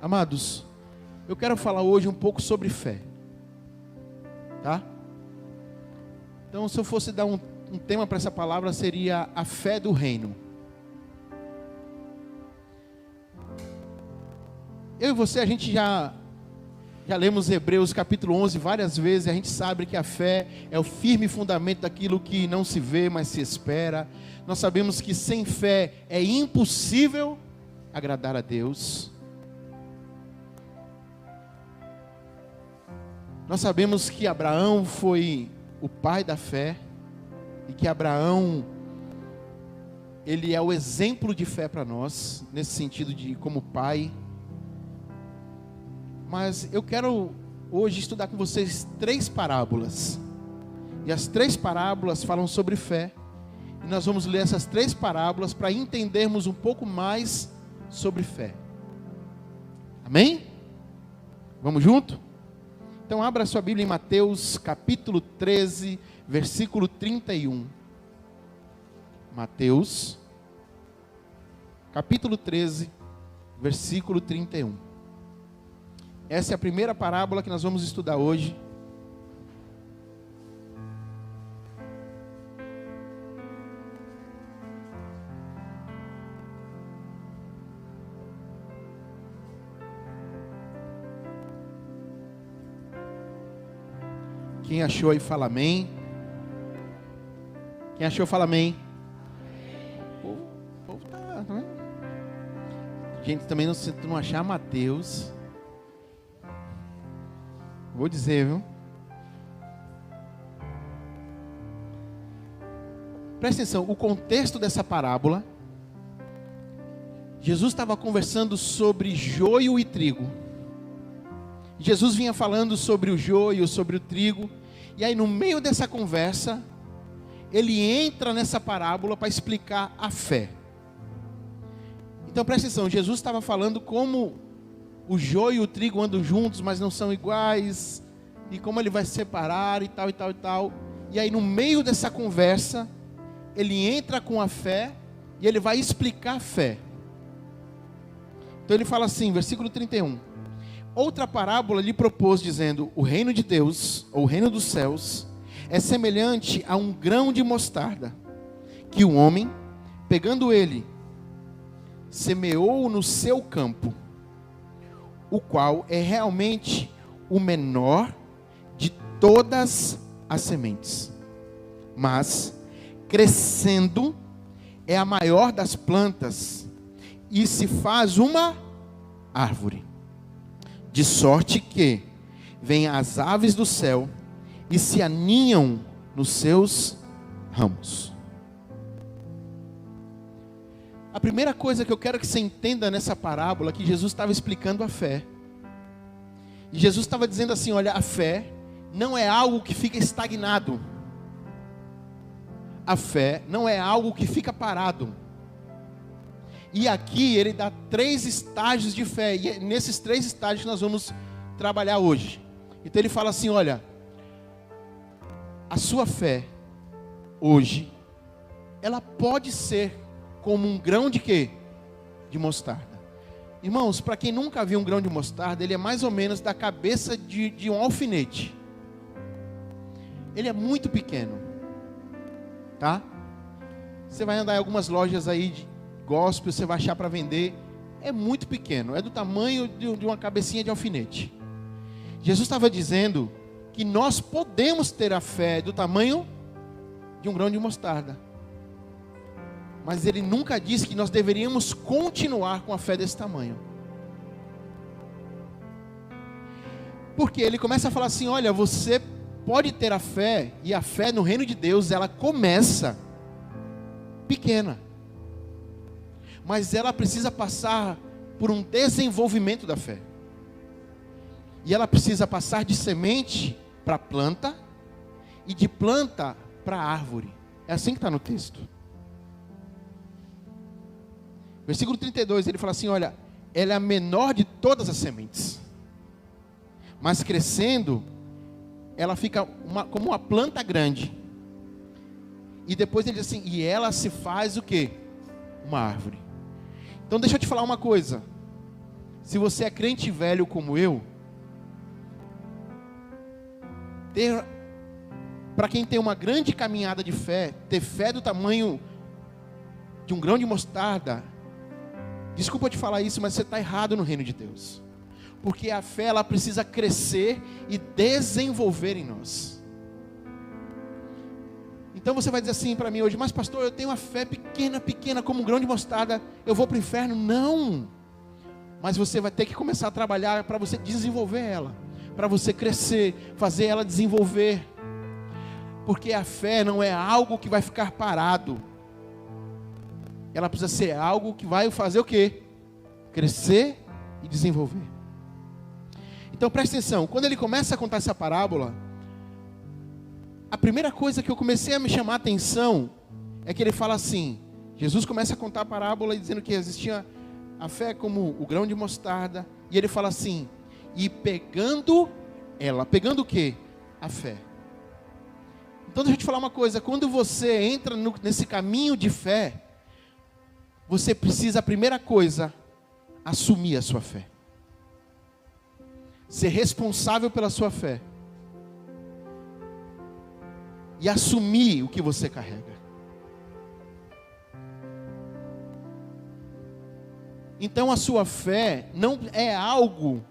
Amados, eu quero falar hoje um pouco sobre fé, tá? Então, se eu fosse dar um tema para essa palavra, seria a fé do reino. Eu e você, a gente já lemos Hebreus capítulo 11 várias vezes, a gente sabe que a fé é o firme fundamento daquilo que não se vê, mas se espera. Nós sabemos que sem fé é impossível agradar a Deus. Nós sabemos que Abraão foi o pai da fé, e que Abraão, ele é o exemplo de fé para nós, nesse sentido de como pai. Mas eu quero hoje estudar com vocês 3 parábolas, e as 3 parábolas falam sobre fé, e nós vamos ler essas 3 parábolas para entendermos um pouco mais sobre fé. Amém? Vamos junto? Então abra sua Bíblia em Mateus capítulo 13, versículo 31. Mateus capítulo 13, versículo 31. Essa é a primeira parábola que nós vamos estudar hoje. Quem achou aí, fala amém. Quem achou, fala amém. O povo tá, não é? Gente, também não achar Mateus. Vou dizer, viu? Presta atenção, o contexto dessa parábola. Jesus estava conversando sobre joio e trigo. Jesus vinha falando sobre o joio, sobre o trigo. E aí no meio dessa conversa, ele entra nessa parábola para explicar a fé. Então presta atenção, Jesus estava falando como o joio e o trigo andam juntos, mas não são iguais, e como ele vai separar e tal, e tal, e tal. E aí no meio dessa conversa, ele entra com a fé, e ele vai explicar a fé. Então ele fala assim, versículo 31. Outra parábola lhe propôs, dizendo: o reino de Deus, ou o reino dos céus, é semelhante a um grão de mostarda, que o homem, pegando ele, semeou no seu campo, o qual é realmente o menor de todas as sementes, mas, crescendo, é a maior das plantas, e se faz uma árvore, de sorte que vêm as aves do céu e se aninham nos seus ramos. A primeira coisa que eu quero que você entenda nessa parábola é que Jesus estava explicando a fé. E Jesus estava dizendo assim, olha, a fé não é algo que fica estagnado. A fé não é algo que fica parado. E aqui ele dá 3 estágios de fé, e é nesses 3 estágios que nós vamos trabalhar hoje. Então ele fala assim, olha, a sua fé, hoje, ela pode ser como um grão de quê? De mostarda. Irmãos, para quem nunca viu um grão de mostarda, ele é mais ou menos da cabeça de um alfinete. Ele é muito pequeno, tá? Você vai andar em algumas lojas aí de gospel, você vai achar para vender, é muito pequeno, é do tamanho de uma cabecinha de alfinete. Jesus estava dizendo que nós podemos ter a fé do tamanho de um grão de mostarda, mas ele nunca disse que nós deveríamos continuar com a fé desse tamanho. Porque ele começa a falar assim, olha, você pode ter a fé, e a fé no reino de Deus, ela começa pequena, mas ela precisa passar por um desenvolvimento da fé. E ela precisa passar de semente para planta, e de planta para árvore. É assim que está no texto. Versículo 32, ele fala assim, olha, ela é a menor de todas as sementes, mas crescendo, ela fica como uma planta grande. E depois ele diz assim, e ela se faz o quê? Uma árvore. Então deixa eu te falar uma coisa. se você é crente velho como eu, para quem tem uma grande caminhada de fé, ter fé do tamanho de um grão de mostarda, desculpa te falar isso, mas você está errado no reino de Deus. Porque a fé, ela precisa crescer e desenvolver em nós. Então você vai dizer assim para mim hoje: mas pastor, eu tenho uma fé pequena como um grão de mostarda, eu vou para o inferno? Não. Mas você vai ter que começar a trabalhar para você desenvolver ela, para você crescer, fazer ela desenvolver. Porque a fé não é algo que vai ficar parado. Ela precisa ser algo que vai fazer o quê? Crescer e desenvolver. Então preste atenção, quando ele começa a contar essa parábola, a primeira coisa que eu comecei a me chamar a atenção é que ele fala assim, Jesus começa a contar a parábola dizendo que existia a fé como o grão de mostarda, e ele fala assim, e pegando ela, pegando o quê? A fé. Então deixa eu te falar uma coisa, quando você entra nesse caminho de fé, você precisa, a primeira coisa, assumir a sua fé. Ser responsável pela sua fé. E assumir o que você carrega. Então a sua fé não é algo,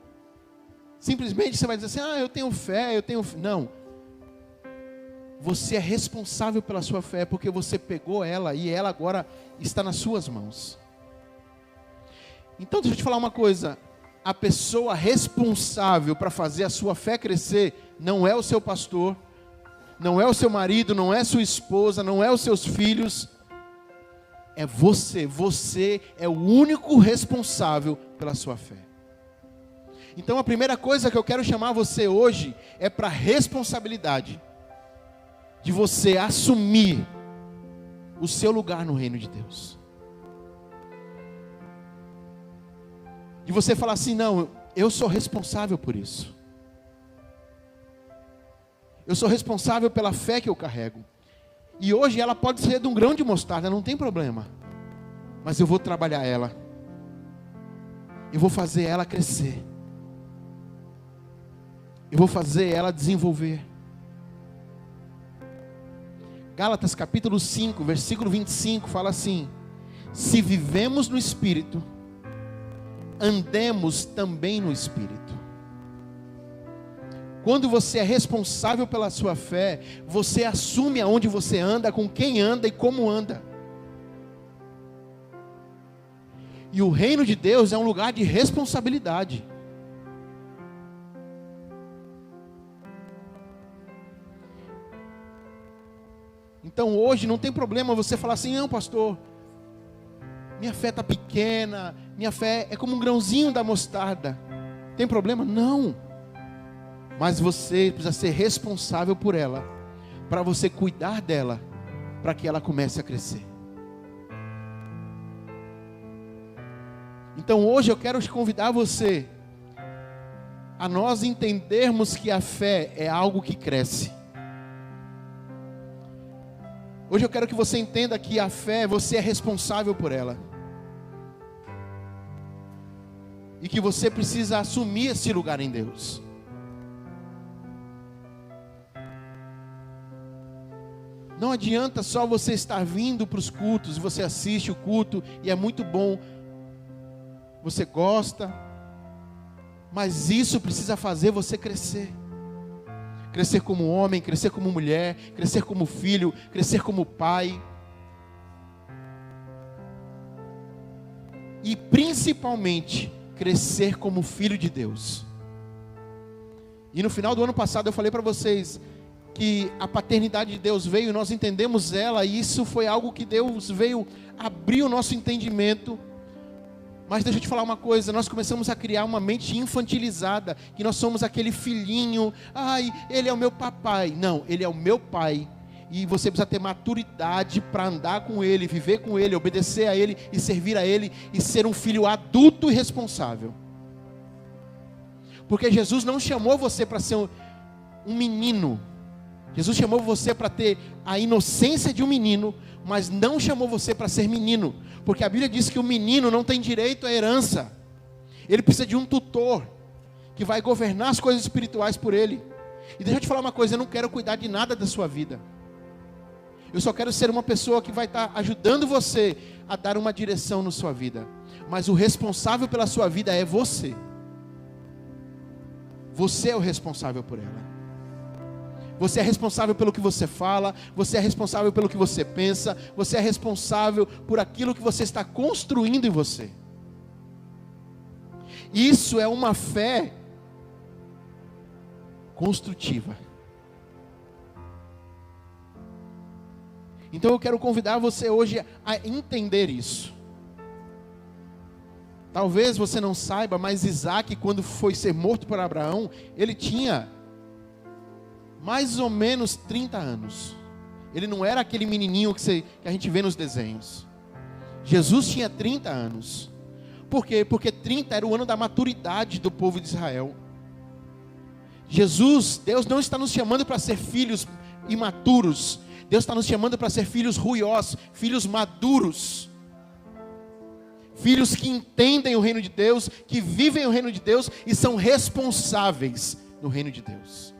simplesmente você vai dizer assim, eu tenho fé, não. Você é responsável pela sua fé, porque você pegou ela e ela agora está nas suas mãos. Então deixa eu te falar uma coisa, a pessoa responsável para fazer a sua fé crescer, não é o seu pastor, não é o seu marido, não é sua esposa, não é os seus filhos, é você. Você é o único responsável pela sua fé. Então a primeira coisa que eu quero chamar você hoje é para a responsabilidade de você assumir o seu lugar no reino de Deus. De você falar assim, não, eu sou responsável por isso. Eu sou responsável pela fé que eu carrego. E hoje ela pode ser de um grão de mostarda, não tem problema. Mas eu vou trabalhar ela. Eu vou fazer ela crescer. Eu vou fazer ela desenvolver. Gálatas capítulo 5, versículo 25 fala assim: se vivemos no Espírito, andemos também no Espírito. Quando você é responsável pela sua fé, você assume aonde você anda, com quem anda e como anda. E o reino de Deus é um lugar de responsabilidade. Então hoje não tem problema você falar assim, não pastor, minha fé está pequena, minha fé é como um grãozinho da mostarda. Tem problema? Não. Mas você precisa ser responsável por ela, para você cuidar dela, para que ela comece a crescer. Então hoje eu quero te convidar você a nós entendermos que a fé é algo que cresce. Hoje eu quero que você entenda que a fé, você é responsável por ela. E que você precisa assumir esse lugar em Deus. Não adianta só você estar vindo para os cultos, você assiste o culto e é muito bom, você gosta, mas isso precisa fazer você crescer. Crescer como homem, crescer como mulher, crescer como filho, crescer como pai. E principalmente, crescer como filho de Deus. E no final do ano passado eu falei para vocês que a paternidade de Deus veio, nós entendemos ela, e isso foi algo que Deus veio abrir o nosso entendimento. Mas deixa eu te falar uma coisa, nós começamos a criar uma mente infantilizada, que nós somos aquele filhinho, ele é o meu papai. Não, ele é o meu pai, e você precisa ter maturidade para andar com ele, viver com ele, obedecer a ele, e servir a ele, e ser um filho adulto e responsável. Porque Jesus não chamou você para ser um menino, Jesus chamou você para ter a inocência de um menino, mas não chamou você para ser menino, porque a Bíblia diz que o menino não tem direito à herança. Ele precisa de um tutor que vai governar as coisas espirituais por ele. E deixa eu te falar uma coisa, eu não quero cuidar de nada da sua vida. Eu só quero ser uma pessoa que vai estar ajudando você a dar uma direção na sua vida. Mas o responsável pela sua vida é você. Você é o responsável por ela. Você é responsável pelo que você fala, você é responsável pelo que você pensa, você é responsável por aquilo que você está construindo em você. Isso é uma fé construtiva. Então eu quero convidar você hoje a entender isso. Talvez você não saiba, mas Isaac, quando foi ser morto por Abraão, ele tinha mais ou menos 30 anos. Ele não era aquele menininho que a gente vê nos desenhos. Jesus tinha 30 anos. Por quê? Porque 30 era o ano da maturidade do povo de Israel. Deus não está nos chamando para ser filhos imaturos. Deus está nos chamando para ser filhos ruiós, filhos maduros. Filhos que entendem o reino de Deus, que vivem o reino de Deus e são responsáveis no reino de Deus.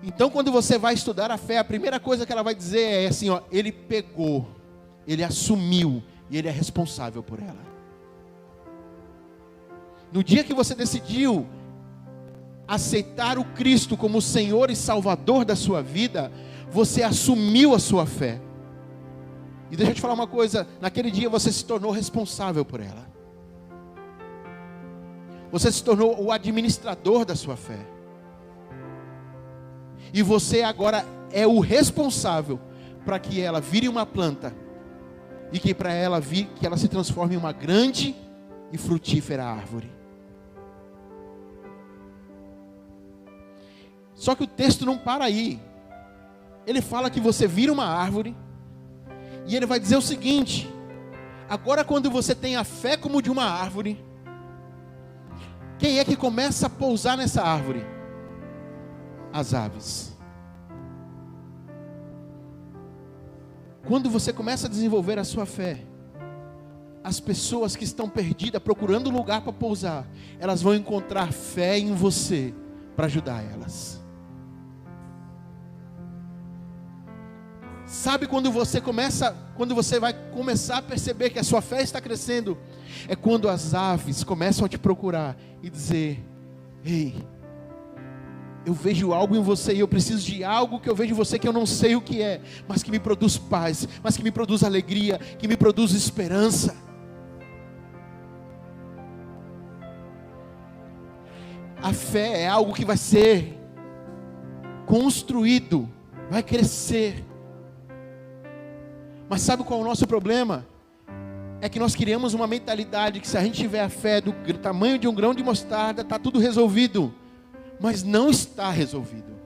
Então, quando você vai estudar a fé, a primeira coisa que ela vai dizer é assim, ó, ele pegou, ele assumiu e ele é responsável por ela. No dia que você decidiu aceitar o Cristo como Senhor e Salvador da sua vida, você assumiu a sua fé. E deixa eu te falar uma coisa, naquele dia você se tornou responsável por ela. Você se tornou o administrador da sua fé. E você agora é o responsável para que ela vire uma planta e que para ela que ela se transforme em uma grande e frutífera árvore. Só que o texto não para aí. Ele fala que você vira uma árvore e ele vai dizer o seguinte: agora quando você tem a fé como de uma árvore, quem é que começa a pousar nessa árvore? As aves. Quando você começa a desenvolver a sua fé, as pessoas que estão perdidas, procurando um lugar para pousar, elas vão encontrar fé em você para ajudar elas. Sabe quando você vai começar a perceber que a sua fé está crescendo? É quando as aves começam a te procurar e dizer: ei, eu vejo algo em você e eu preciso de algo que eu vejo em você que eu não sei o que é, mas que me produz paz, mas que me produz alegria, que me produz esperança. A fé é algo que vai ser construído, vai crescer. Mas sabe qual é o nosso problema? É que nós criamos uma mentalidade que se a gente tiver a fé do tamanho de um grão de mostarda, está tudo resolvido. Mas não está resolvido.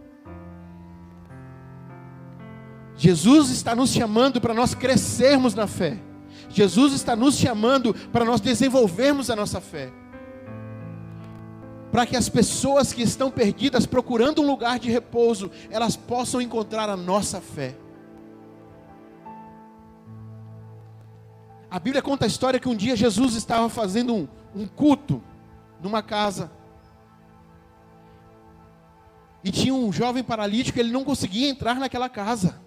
Jesus está nos chamando para nós crescermos na fé. Jesus está nos chamando para nós desenvolvermos a nossa fé. Para que as pessoas que estão perdidas procurando um lugar de repouso, elas possam encontrar a nossa fé. A Bíblia conta a história que um dia Jesus estava fazendo um culto numa casa. E tinha um jovem paralítico, ele não conseguia entrar naquela casa.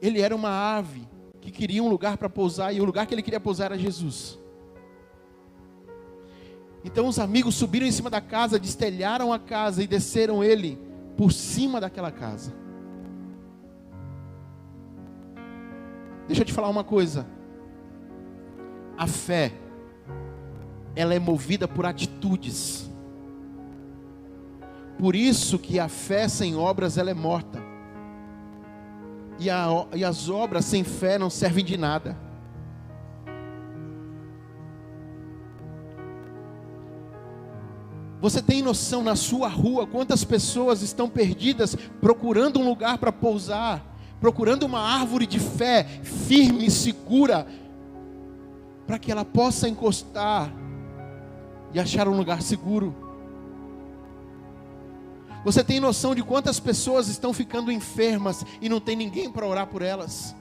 Ele era uma ave que queria um lugar para pousar, e o lugar que ele queria pousar era Jesus. Então os amigos subiram em cima da casa, destelharam a casa e desceram ele por cima daquela casa. Deixa eu te falar uma coisa. A fé, ela é movida por atitudes. Por isso que a fé sem obras ela é morta. E as obras sem fé não servem de nada. Você tem noção na sua rua quantas pessoas estão perdidas procurando um lugar para pousar, procurando uma árvore de fé firme e segura, para que ela possa encostar e achar um lugar seguro? Você tem noção de quantas pessoas estão ficando enfermas e não tem ninguém para orar por elas?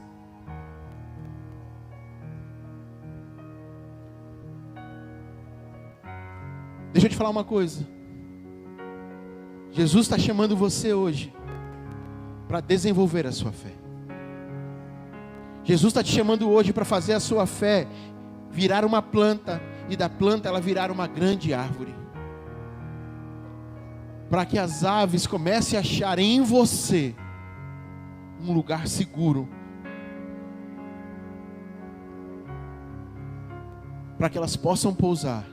Deixa eu te falar uma coisa. Jesus está chamando você hoje para desenvolver a sua fé. Jesus está te chamando hoje para fazer a sua fé virar uma planta, e da planta ela virar uma grande árvore. Para que as aves comecem a achar em você um lugar seguro. Para que elas possam pousar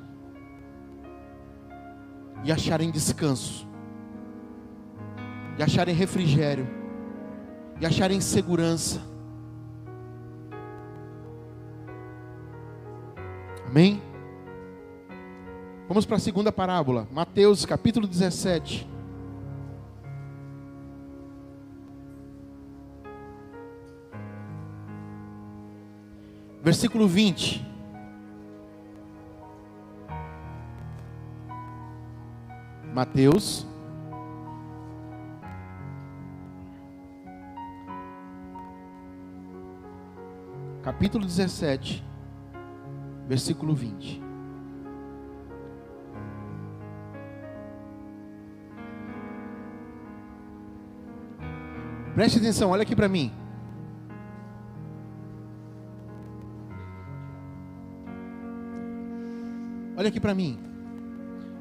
e acharem descanso, e acharem refrigério, e acharem segurança. Amém? Vamos para a segunda parábola, Mateus capítulo 17. Versículo 20. Mateus capítulo 17, versículo 20. Preste atenção, olha aqui para mim. Olha aqui para mim.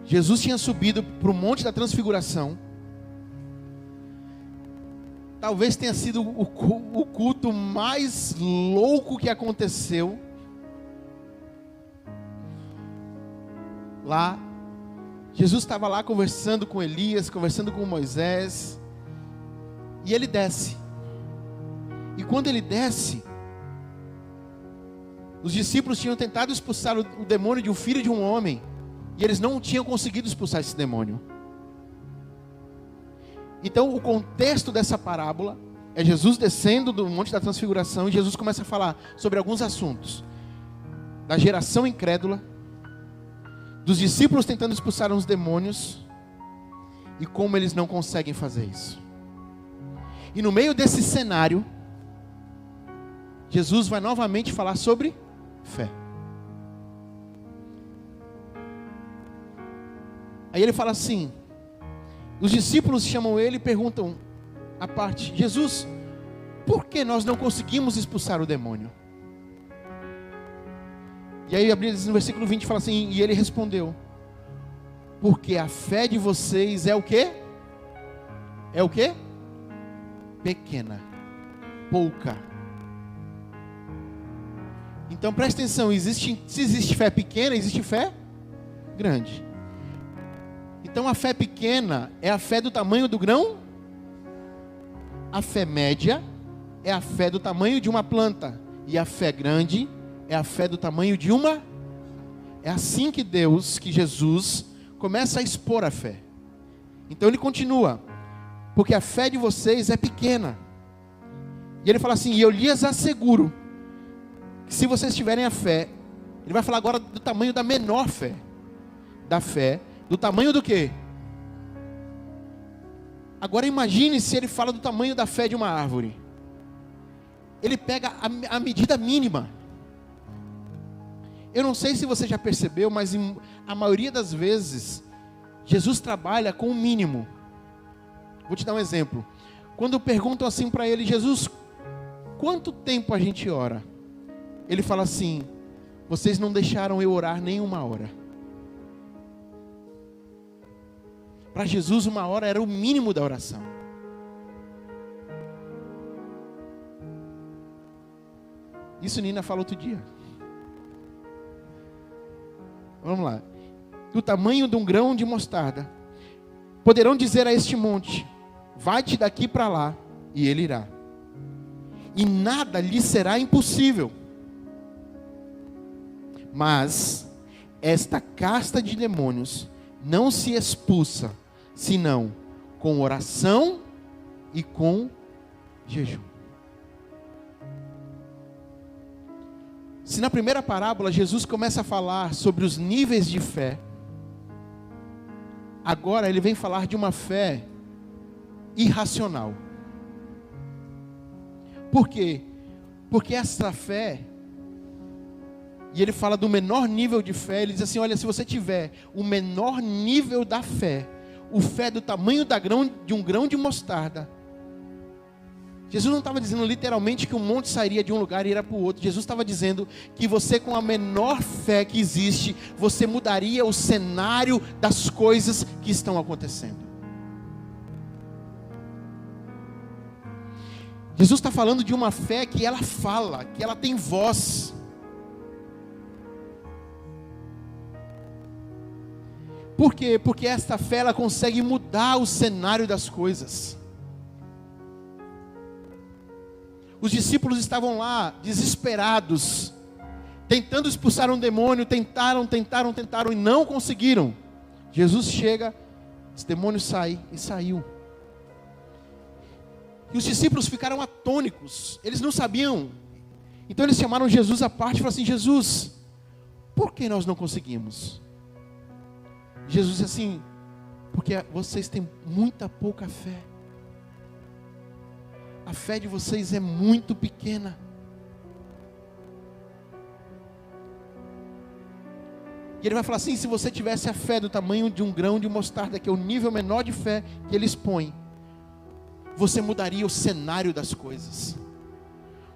Jesus tinha subido para o Monte da Transfiguração. Talvez tenha sido o culto mais louco que aconteceu. Lá, Jesus estava lá conversando com Elias, conversando com Moisés. E ele desce. E quando ele desce, os discípulos tinham tentado expulsar o demônio de um filho de um homem. E eles não tinham conseguido expulsar esse demônio. Então o contexto dessa parábola é Jesus descendo do Monte da Transfiguração. E Jesus começa a falar sobre alguns assuntos. Da geração incrédula, dos discípulos tentando expulsar os demônios, e como eles não conseguem fazer isso. E no meio desse cenário, Jesus vai novamente falar sobre fé. Aí ele fala assim, os discípulos chamam ele e perguntam à parte, Jesus, por que nós não conseguimos expulsar o demônio? E aí a Bíblia diz no versículo 20, fala assim, e ele respondeu, porque a fé de vocês é o quê? É o quê? Pequena, pouca. Então preste atenção, se existe fé pequena, existe fé grande. Então a fé pequena é a fé do tamanho do grão. A fé média é a fé do tamanho de uma planta. E a fé grande é a fé do tamanho de uma. É assim que Jesus começa a expor a fé. Então ele continua, porque a fé de vocês é pequena. E ele fala assim, e eu lhes asseguro, que se vocês tiverem a fé, ele vai falar agora do tamanho da menor fé. Da fé, do tamanho do quê? Agora imagine se ele fala do tamanho da fé de uma árvore. Ele pega a medida mínima. Eu não sei se você já percebeu, mas a maioria das vezes, Jesus trabalha com o mínimo. Vou te dar um exemplo. Quando perguntam assim para ele, Jesus, quanto tempo a gente ora? Ele fala assim, vocês não deixaram eu orar nem uma hora. Para Jesus, uma hora era o mínimo da oração. Isso Nina falou outro dia. Vamos lá. Do tamanho de um grão de mostarda, poderão dizer a este monte, vai-te daqui para lá, e ele irá. E nada lhe será impossível. Mas esta casta de demônios não se expulsa, senão com oração e com jejum. Se na primeira parábola Jesus começa a falar sobre os níveis de fé, agora ele vem falar de uma fé irracional. Por quê? Porque essa fé E ele fala do menor nível de fé. Ele diz assim, olha, se você tiver o menor nível da fé, o fé do tamanho de um grão de mostarda. Jesus não estava dizendo literalmente que um monte sairia de um lugar e iria para o outro. Jesus estava dizendo que você, com a menor fé que existe, você mudaria o cenário das coisas que estão acontecendo. Jesus está falando de uma fé que ela fala, que ela tem voz. Por quê? Porque esta fé ela consegue mudar o cenário das coisas. Os discípulos estavam lá, desesperados, tentando expulsar um demônio, tentaram e não conseguiram. Jesus chega, esse demônio sai, e saiu. E os discípulos ficaram atônicos, eles não sabiam. Então eles chamaram Jesus à parte e falaram assim, Jesus, por que nós não conseguimos? Jesus disse assim, porque vocês têm muita pouca fé. A fé de vocês é muito pequena. E ele vai falar assim, se você tivesse a fé do tamanho de um grão de mostarda, que é o nível menor de fé que ele expõe, você mudaria o cenário das coisas.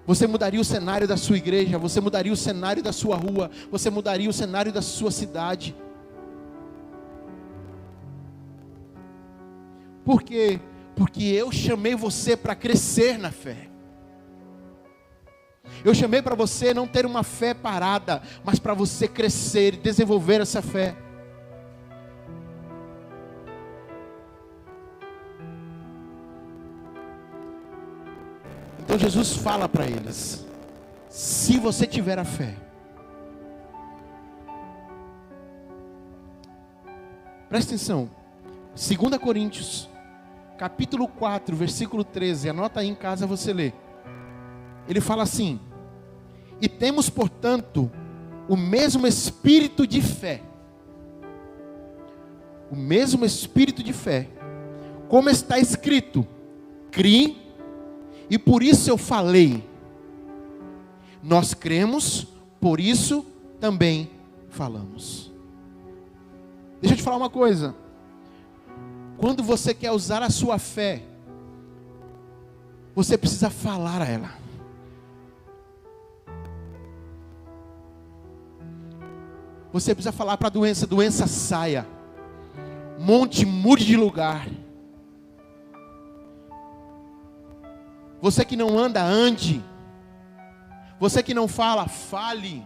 Você mudaria o cenário da sua igreja, você mudaria o cenário da sua rua, você mudaria o cenário da sua cidade. Por quê? Porque eu chamei você para crescer na fé. Eu chamei para você não ter uma fé parada, mas para você crescer e desenvolver essa fé. Então Jesus fala para eles, se você tiver a fé. Presta atenção, 2 Coríntios, capítulo 4, versículo 13, anota aí em casa, você lê. Ele fala assim, e temos portanto o mesmo espírito de fé. O mesmo espírito de fé. Como está escrito, criei, e por isso eu falei. Nós cremos, por isso também falamos. Deixa eu te falar uma coisa. Quando você quer usar a sua fé, você precisa falar a ela. Você precisa falar para a doença saia. Monte, mude de lugar. Você que não anda, ande. Você que não fala, fale.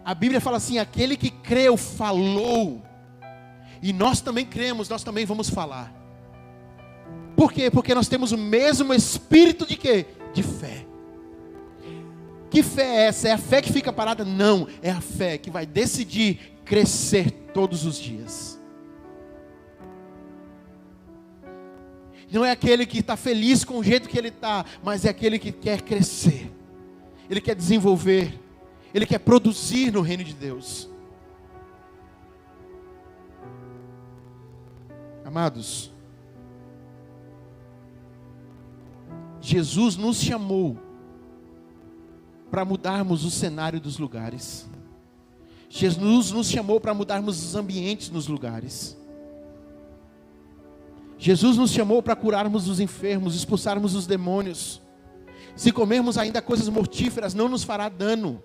A Bíblia fala assim, aquele que creu, falou. E nós também cremos, nós também vamos falar. Por quê? Porque nós temos o mesmo espírito de quê? De fé. Que fé é essa? É a fé que fica parada? Não, é a fé que vai decidir crescer todos os dias. Não é aquele que está feliz com o jeito que ele está, mas é aquele que quer crescer. Ele quer desenvolver. Ele quer produzir no reino de Deus. Amados, Jesus nos chamou para mudarmos o cenário dos lugares. Jesus nos chamou para mudarmos os ambientes nos lugares. Jesus nos chamou para curarmos os enfermos, expulsarmos os demônios. Se comermos ainda coisas mortíferas, não nos fará dano.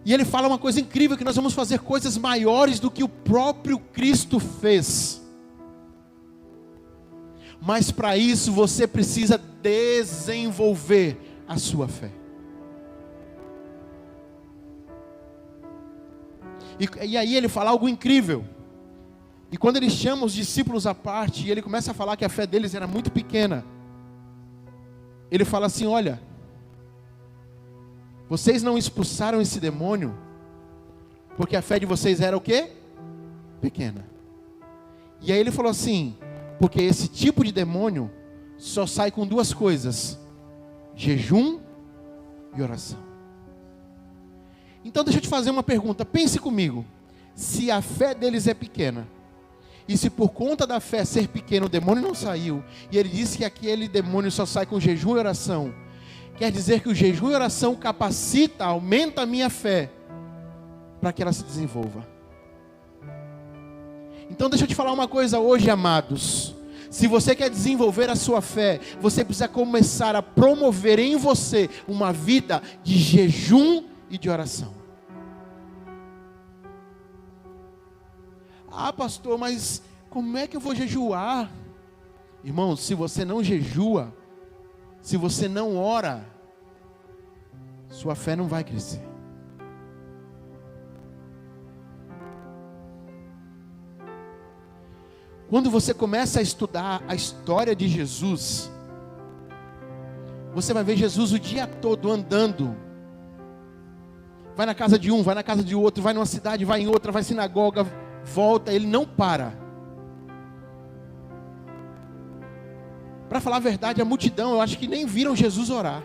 E ele fala uma coisa incrível, que nós vamos fazer coisas maiores do que o próprio Cristo fez. Mas para isso você precisa desenvolver a sua fé. E aí ele fala algo incrível. E quando ele chama os discípulos à parte, e ele começa a falar que a fé deles era muito pequena, ele fala assim, olha, vocês não expulsaram esse demônio, porque a fé de vocês era o quê? Pequena. E aí ele falou assim, porque esse tipo de demônio só sai com duas coisas, jejum e oração. Então deixa eu te fazer uma pergunta, pense comigo, se a fé deles é pequena, e se por conta da fé ser pequena o demônio não saiu, e ele disse que aquele demônio só sai com jejum e oração, quer dizer que o jejum e oração capacita, aumenta a minha fé, para que ela se desenvolva. Então deixa eu te falar uma coisa hoje, amados. Se você quer desenvolver a sua fé, você precisa começar a promover em você uma vida de jejum e de oração. Ah, pastor, mas como é que eu vou jejuar? Irmão, se você não jejua, se você não ora, sua fé não vai crescer. Quando você começa a estudar a história de Jesus, você vai ver Jesus o dia todo andando. Vai na casa de um, vai na casa de outro, vai numa cidade, vai em outra, vai à sinagoga, volta, ele não para. Para falar a verdade, a multidão, eu acho que nem viram Jesus orar.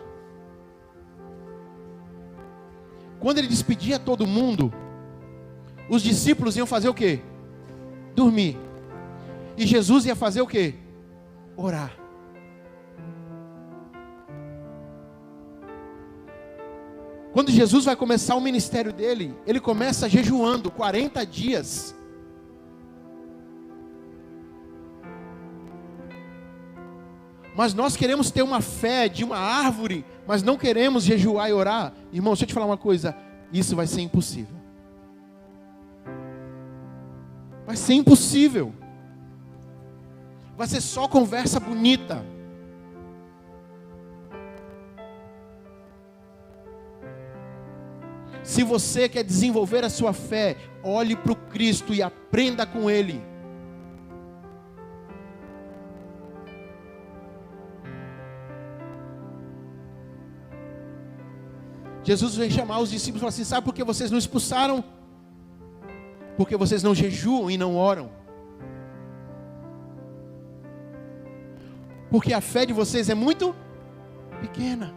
Quando ele despedia todo mundo, os discípulos iam fazer o quê? Dormir. E Jesus ia fazer o quê? Orar. Quando Jesus vai começar o ministério dele, ele começa jejuando 40 dias. Mas nós queremos ter uma fé de uma árvore, mas não queremos jejuar e orar. Irmão, deixa eu te falar uma coisa, isso vai ser impossível. Vai ser impossível. Vai ser só conversa bonita. Se você quer desenvolver a sua fé, olhe para o Cristo e aprenda com Ele. Jesus veio chamar os discípulos e falar assim: sabe por que vocês não expulsaram? Porque vocês não jejuam e não oram. Porque a fé de vocês é muito pequena.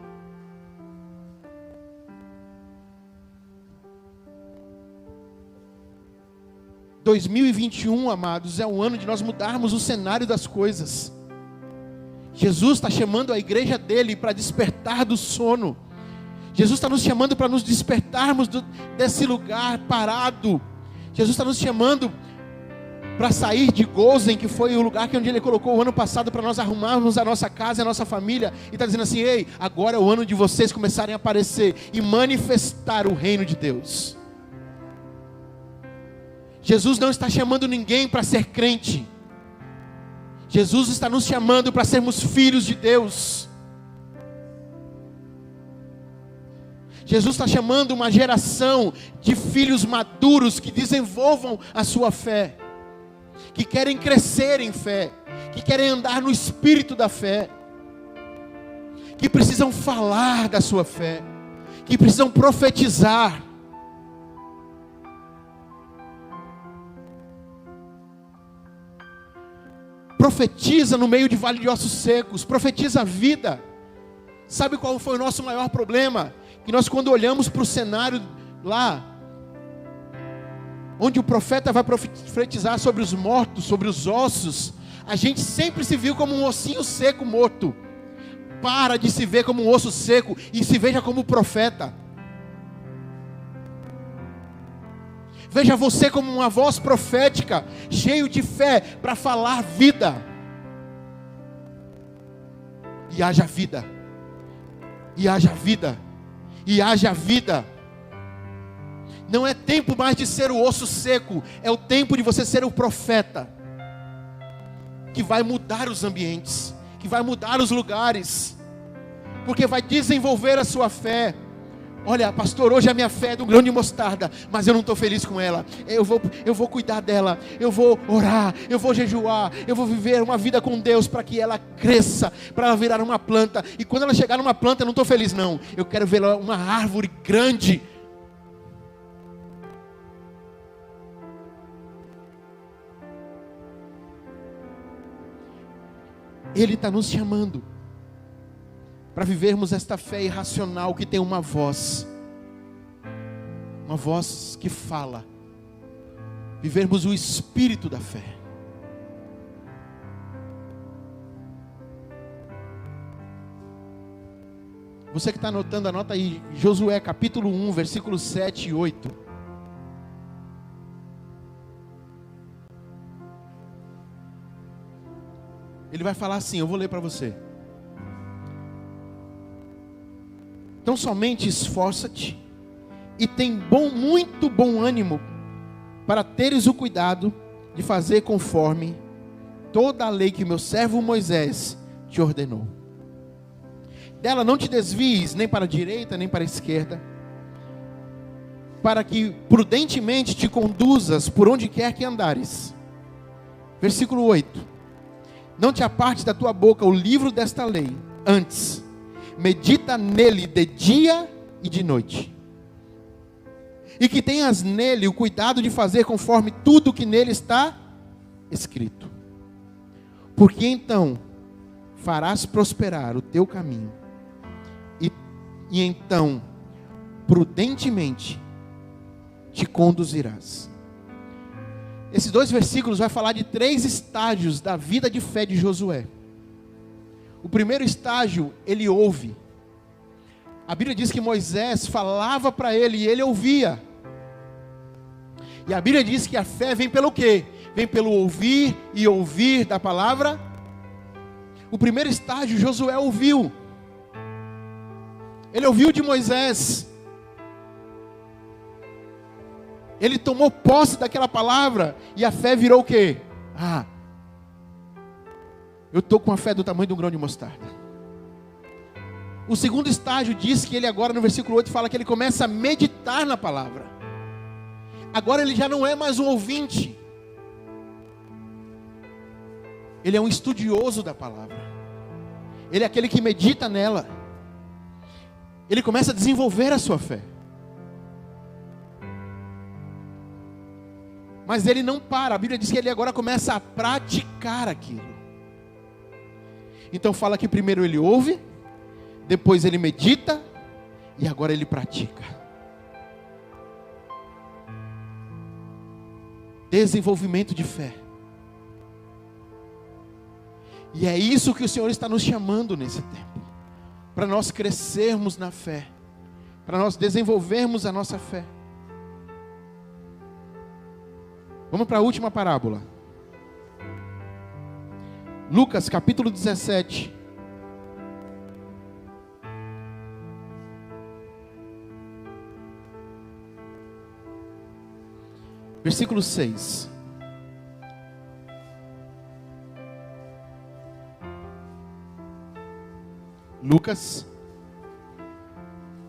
Em 2021, amados, é o ano de nós mudarmos o cenário das coisas. Jesus está chamando a igreja dele para despertar do sono. Jesus está nos chamando para nos despertarmos desse lugar parado. Jesus está nos chamando para sair de Gozen, que foi o lugar onde Ele colocou o ano passado para nós arrumarmos a nossa casa e a nossa família. E está dizendo assim: ei, agora é o ano de vocês começarem a aparecer e manifestar o reino de Deus. Jesus não está chamando ninguém para ser crente. Jesus está nos chamando para sermos filhos de Deus. Jesus está chamando uma geração de filhos maduros que desenvolvam a sua fé, que querem crescer em fé, que querem andar no espírito da fé, que precisam falar da sua fé, que precisam profetizar. Profetiza no meio de vale de ossos secos, profetiza a vida. Sabe qual foi o nosso maior problema? Que nós, quando olhamos para o cenário lá, onde o profeta vai profetizar sobre os mortos, sobre os ossos, a gente sempre se viu como um ossinho seco morto. Para de se ver como um osso seco e se veja como profeta. Veja você como uma voz profética, cheio de fé para falar vida. E haja vida. E haja vida. E haja vida. Não é tempo mais de ser o osso seco, é o tempo de você ser o profeta, que vai mudar os ambientes, que vai mudar os lugares, porque vai desenvolver a sua fé. Olha, pastor, hoje a minha fé é de um grão de mostarda, mas eu não estou feliz com ela. Eu vou cuidar dela, eu vou orar, eu vou jejuar, eu vou viver uma vida com Deus para que ela cresça, para ela virar uma planta. E quando ela chegar numa planta, eu não estou feliz não. Eu quero ver ela uma árvore grande. Ele está nos chamando para vivermos esta fé irracional que tem uma voz que fala, vivermos o espírito da fé. Você que está anotando, anota aí, Josué capítulo 1, versículos 7 e 8. Ele vai falar assim, eu vou ler para você. Então somente esforça-te e tem muito bom ânimo, para teres o cuidado de fazer conforme toda a lei que meu servo Moisés te ordenou. Dela não te desvies nem para a direita nem para a esquerda, para que prudentemente te conduzas por onde quer que andares. Versículo 8. Não te aparte da tua boca o livro desta lei, antes medita nele de dia e de noite, e que tenhas nele o cuidado de fazer conforme tudo que nele está escrito, porque então farás prosperar o teu caminho, e então prudentemente te conduzirás. Esses 2 versículos vai falar de 3 estágios da vida de fé de Josué. O primeiro estágio, ele ouve. A Bíblia diz que Moisés falava para ele e ele ouvia. E a Bíblia diz que a fé vem pelo quê? Vem pelo ouvir e ouvir da palavra. O primeiro estágio, Josué ouviu. Ele ouviu de Moisés. Ele tomou posse daquela palavra e a fé virou o quê? Eu estou com a fé do tamanho de um grão de mostarda. O segundo estágio diz que ele agora no versículo 8 fala que ele começa a meditar na palavra. Agora ele já não é mais um ouvinte. Ele é um estudioso da palavra. Ele é aquele que medita nela. Ele começa a desenvolver a sua fé. Mas ele não para. A Bíblia diz que ele agora começa a praticar aquilo. Então fala que primeiro ele ouve, depois ele medita, e agora ele pratica. Desenvolvimento de fé. E é isso que o Senhor está nos chamando nesse tempo. Para nós crescermos na fé. Para nós desenvolvermos a nossa fé. Vamos para a última parábola. Lucas capítulo 17. Versículo 6. Lucas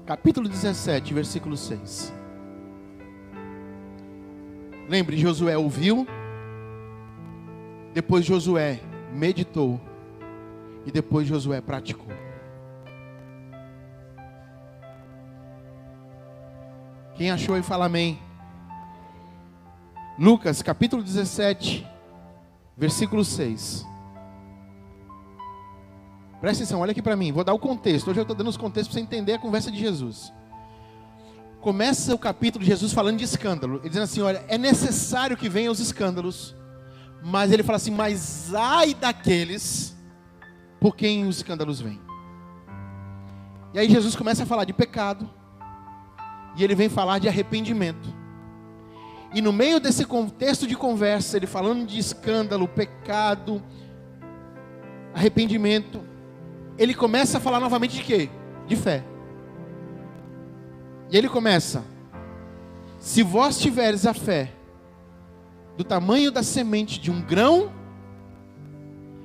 capítulo 17, versículo 6. Lembre, Josué ouviu, depois Josué meditou, e depois Josué praticou. Quem achou aí fala amém. Lucas capítulo 17, versículo 6. Presta atenção, olha aqui para mim, vou dar o contexto. Hoje eu estou dando os contextos para você entender a conversa de Jesus. Começa o capítulo de Jesus falando de escândalo. Ele dizendo assim, olha, é necessário que venham os escândalos. Mas ele fala assim, mas ai daqueles por quem os escândalos vêm. E aí Jesus começa a falar de pecado. E ele vem falar de arrependimento. E no meio desse contexto de conversa, ele falando de escândalo, pecado, arrependimento, ele começa a falar novamente de quê? De fé. E ele começa: se vós tiveres a fé do tamanho da semente de um grão.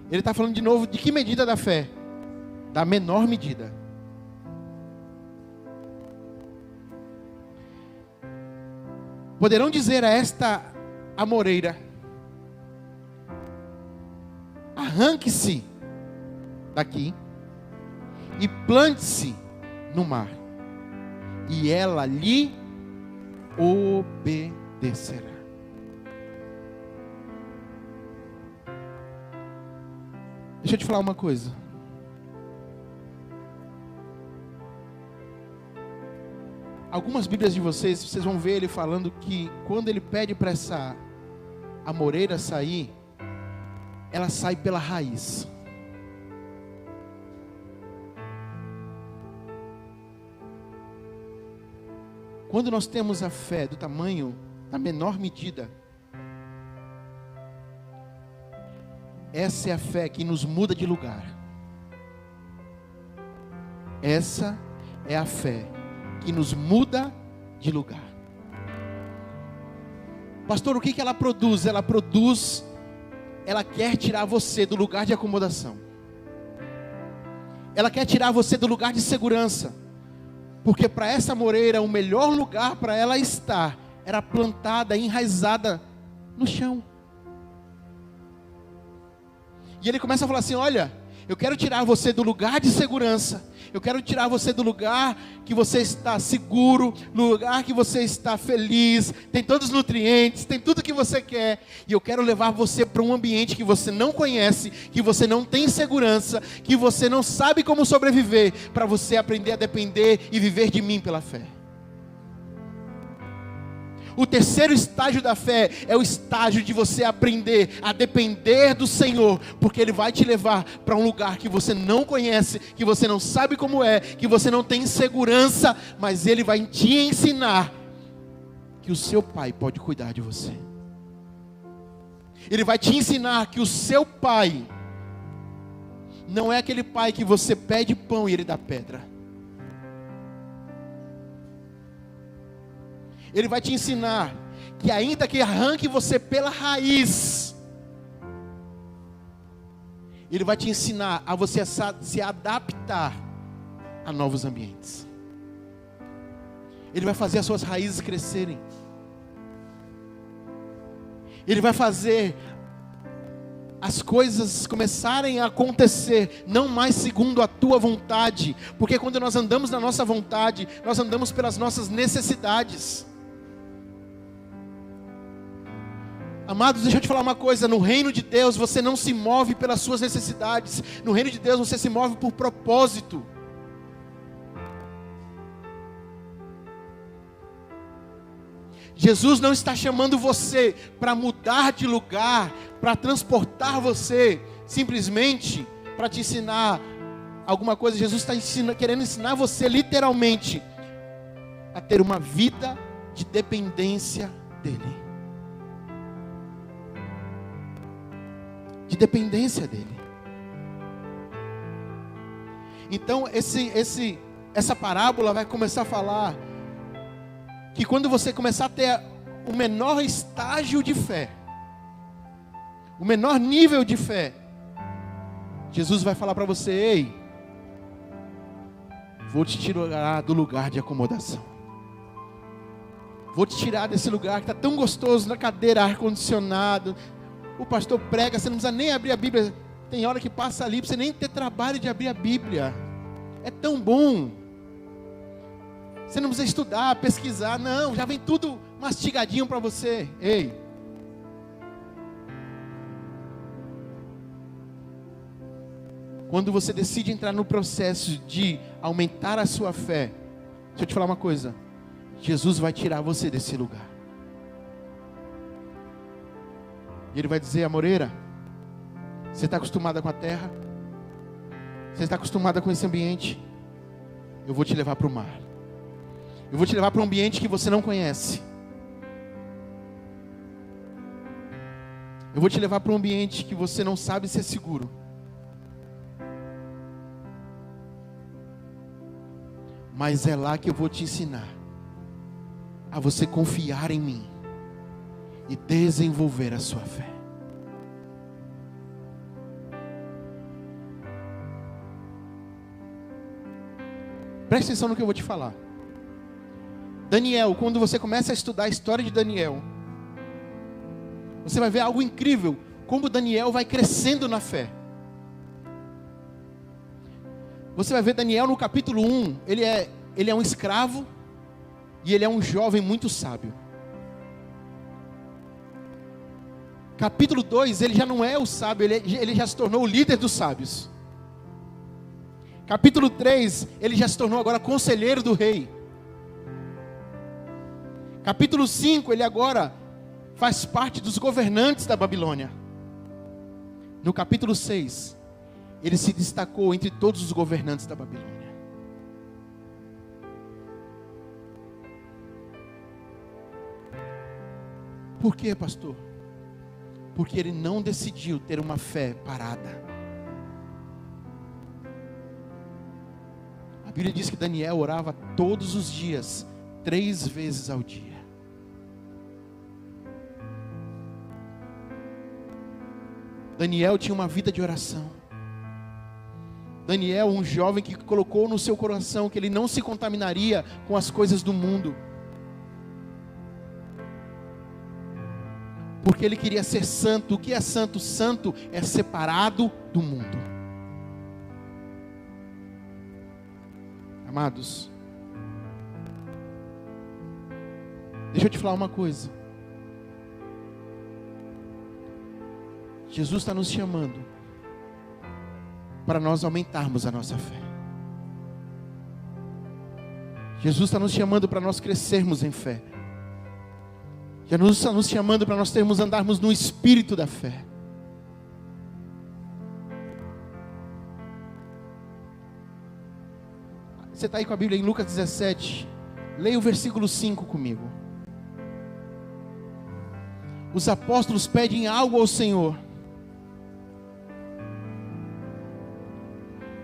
Ele está falando de novo de que medida da fé? Da menor medida. Poderão dizer a esta amoreira: arranque-se daqui e plante-se no mar, e ela lhe obedecerá. Deixa eu te falar uma coisa. Algumas Bíblias de vocês vão ver ele falando que quando ele pede para essa amoreira sair, ela sai pela raiz. Quando nós temos a fé do tamanho, da menor medida, essa é a fé que nos muda de lugar. Essa é a fé que nos muda de lugar. Pastor, o que ela produz? Ela quer tirar você do lugar de acomodação. Ela quer tirar você do lugar de segurança. Porque para essa moreira, o melhor lugar para ela estar era plantada, enraizada no chão. E ele começa a falar assim: olha, eu quero tirar você do lugar de segurança. Eu quero tirar você do lugar que você está seguro, no lugar que você está feliz, tem todos os nutrientes, tem tudo que você quer. E eu quero levar você para um ambiente que você não conhece, que você não tem segurança, que você não sabe como sobreviver, para você aprender a depender e viver de mim pela fé. O terceiro estágio da fé é o estágio de você aprender a depender do Senhor, porque Ele vai te levar para um lugar que você não conhece, que você não sabe como é, que você não tem segurança, mas Ele vai te ensinar que o seu Pai pode cuidar de você. Ele vai te ensinar que o seu Pai não é aquele Pai que você pede pão e Ele dá pedra. Ele vai te ensinar que ainda que arranque você pela raiz, Ele vai te ensinar a você se adaptar a novos ambientes. Ele vai fazer as suas raízes crescerem. Ele vai fazer as coisas começarem a acontecer, não mais segundo a tua vontade, porque quando nós andamos na nossa vontade, nós andamos pelas nossas necessidades. Amados, deixa eu te falar uma coisa: no reino de Deus você não se move pelas suas necessidades, no reino de Deus você se move por propósito. Jesus não está chamando você para mudar de lugar, para transportar você, simplesmente para te ensinar alguma coisa. Jesus está querendo ensinar você literalmente a ter uma vida de dependência dEle. De dependência dEle. Então essa parábola vai começar a falar que quando você começar a ter o menor estágio de fé, o menor nível de fé, Jesus vai falar para você: ei, vou te tirar do lugar de acomodação. Vou te tirar desse lugar que está tão gostoso, na cadeira, ar-condicionado. O pastor prega, você não precisa nem abrir a Bíblia. Tem hora que passa ali, para você nem ter trabalho de abrir a Bíblia. É tão bom. Você não precisa estudar, pesquisar, não. Já vem tudo mastigadinho para você. Ei. Quando você decide entrar no processo de aumentar a sua fé, deixa eu te falar uma coisa: Jesus vai tirar você desse lugar. E Ele vai dizer: Amoreira, você está acostumada com a terra? Você está acostumada com esse ambiente? Eu vou te levar para o mar. Eu vou te levar para um ambiente que você não conhece. Eu vou te levar para um ambiente que você não sabe se é seguro. Mas é lá que eu vou te ensinar a você confiar em mim e desenvolver a sua fé. Preste atenção no que eu vou te falar. Daniel, quando você começa a estudar a história de Daniel, você vai ver algo incrível, como Daniel vai crescendo na fé. Você vai ver Daniel no capítulo 1, ele é um escravo e ele é um jovem muito sábio. Capítulo 2, ele já não é o sábio, ele já se tornou o líder dos sábios. Capítulo 3, ele já se tornou agora conselheiro do rei. Capítulo 5, ele agora faz parte dos governantes da Babilônia. No capítulo 6, ele se destacou entre todos os governantes da Babilônia. Por quê, pastor? Porque ele não decidiu ter uma fé parada. A Bíblia diz que Daniel orava todos os dias, 3 vezes ao dia. Daniel tinha uma vida de oração. Daniel, um jovem que colocou no seu coração que ele não se contaminaria com as coisas do mundo, porque ele queria ser santo. O que é santo? Santo é separado do mundo. Amados, deixa eu te falar uma coisa. Jesus está nos chamando para nós aumentarmos a nossa fé. Jesus está nos chamando para nós crescermos em fé. Jesus está nos chamando para nós andarmos no espírito da fé. Você está aí com a Bíblia em Lucas 17. Leia o versículo 5 comigo. Os apóstolos pedem algo ao Senhor.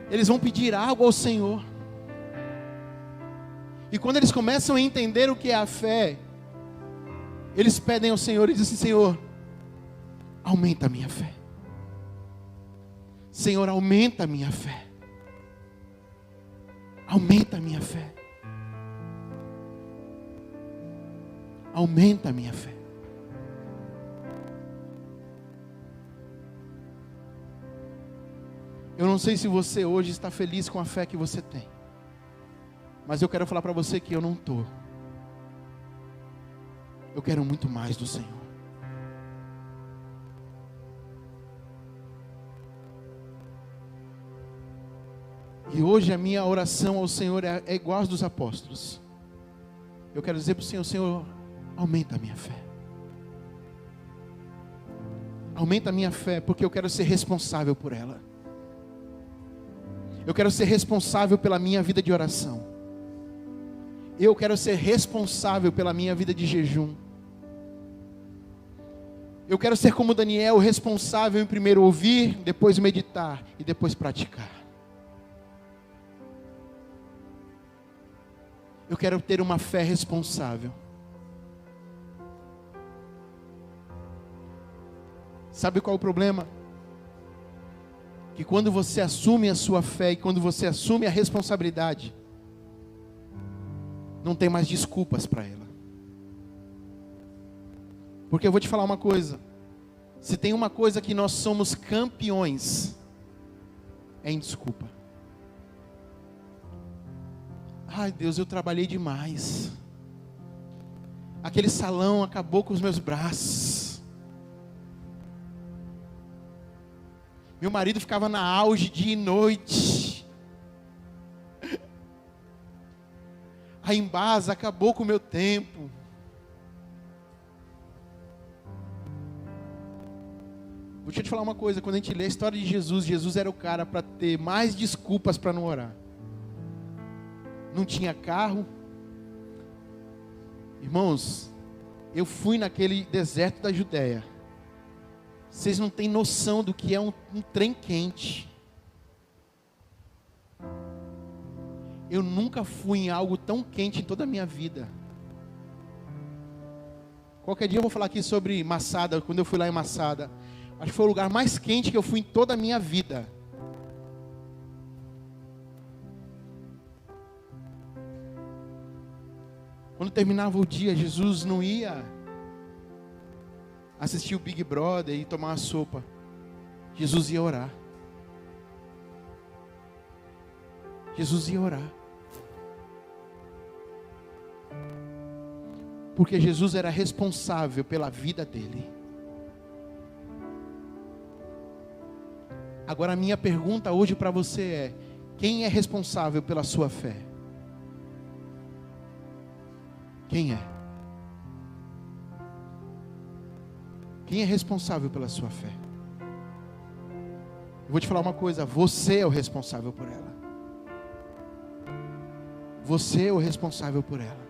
Eles vão pedir algo ao Senhor. E quando eles começam a entender o que é a fé, eles pedem ao Senhor e dizem assim: Senhor, aumenta a minha fé. Senhor, aumenta a minha fé. Aumenta a minha fé. Aumenta a minha fé. Eu não sei se você hoje está feliz com a fé que você tem, mas eu quero falar para você que eu não estou. Eu quero muito mais do Senhor. E hoje a minha oração ao Senhor é igual às dos apóstolos. Eu quero dizer para o Senhor: Senhor, aumenta a minha fé. Aumenta a minha fé, porque eu quero ser responsável por ela. Eu quero ser responsável pela minha vida de oração. Eu quero ser responsável pela minha vida de jejum. Eu quero ser como Daniel, responsável em primeiro ouvir, depois meditar e depois praticar. Eu quero ter uma fé responsável. Sabe qual é o problema? Que quando você assume a sua fé e quando você assume a responsabilidade, não tem mais desculpas para ela. Porque eu vou te falar uma coisa: se tem uma coisa que nós somos campeões, é em desculpa. Ai Deus, eu trabalhei demais. Aquele salão acabou com os meus braços. Meu marido ficava na auge dia e noite. A Embasa acabou com o meu tempo. Vou te falar uma coisa: quando a gente lê a história de Jesus, Jesus era o cara para ter mais desculpas para não orar. Não tinha carro. Irmãos, eu fui naquele deserto da Judéia. Vocês não têm noção do que é um trem quente. Eu nunca fui em algo tão quente em toda a minha vida. Qualquer dia eu vou falar aqui sobre Masada, quando eu fui lá em Masada. Acho que foi o lugar mais quente que eu fui em toda a minha vida. Quando terminava o dia, Jesus não ia assistir o Big Brother e tomar uma sopa. Jesus ia orar. Jesus ia orar. Porque Jesus era responsável pela vida dele. Agora a minha pergunta hoje para você é: quem é responsável pela sua fé? Quem é? Quem é responsável pela sua fé? Eu vou te falar uma coisa: você é o responsável por ela. Você é o responsável por ela.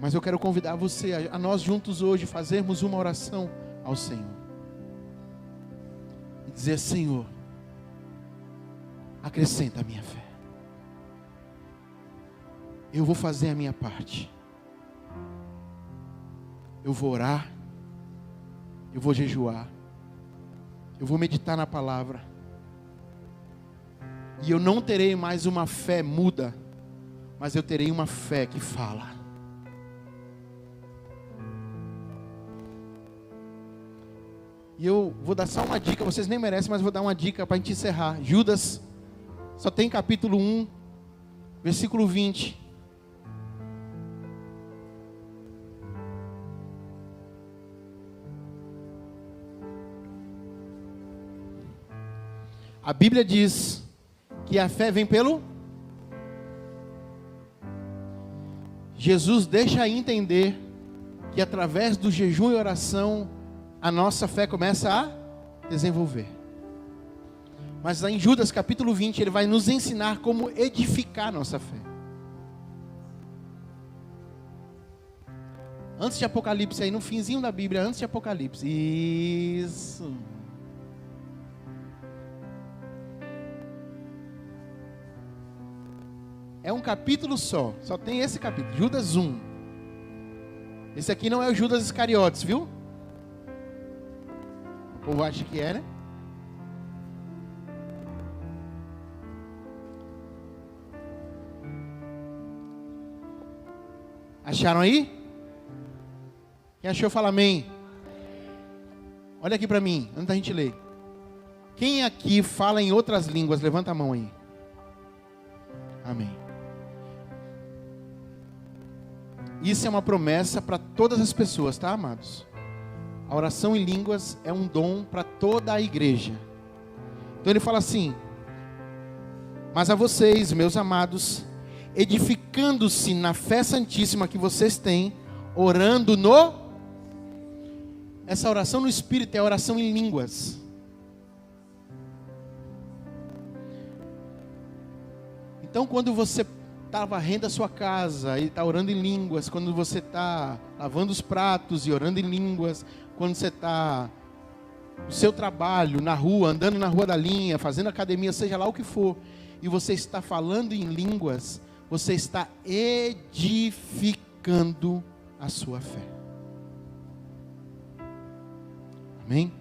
Mas eu quero convidar você a nós juntos hoje fazermos uma oração ao Senhor. E dizer: Senhor, acrescenta a minha fé. Eu vou fazer a minha parte. Eu vou orar. Eu vou jejuar. Eu vou meditar na palavra. E eu não terei mais uma fé muda, mas eu terei uma fé que fala. E eu vou dar só uma dica, vocês nem merecem, mas vou dar uma dica para a gente encerrar. Judas, só tem capítulo 1, versículo 20. A Bíblia diz que a fé vem pelo... Jesus deixa entender que através do jejum e oração, a nossa fé começa a desenvolver. Mas lá em Judas capítulo 20, ele vai nos ensinar como edificar a nossa fé. Antes de Apocalipse, aí no finzinho da Bíblia, antes de Apocalipse. Isso. É um capítulo só tem esse capítulo, Judas 1. Esse aqui não é o Judas Iscariotes, viu? O povo acha que é, né? Acharam aí? Quem achou, fala amém. Olha aqui para mim, antes da gente ler. Quem aqui fala em outras línguas? Levanta a mão aí. Amém. Isso é uma promessa para todas as pessoas, tá, amados? A oração em línguas é um dom para toda a igreja. Então ele fala assim: mas a vocês, meus amados, edificando-se na fé santíssima que vocês têm, orando no... Essa oração no Espírito é a oração em línguas. Então quando você está varrendo a sua casa e está orando em línguas, quando você está lavando os pratos e orando em línguas, quando você está no seu trabalho, na rua, andando na rua da linha, fazendo academia, seja lá o que for, e você está falando em línguas, você está edificando a sua fé. Amém?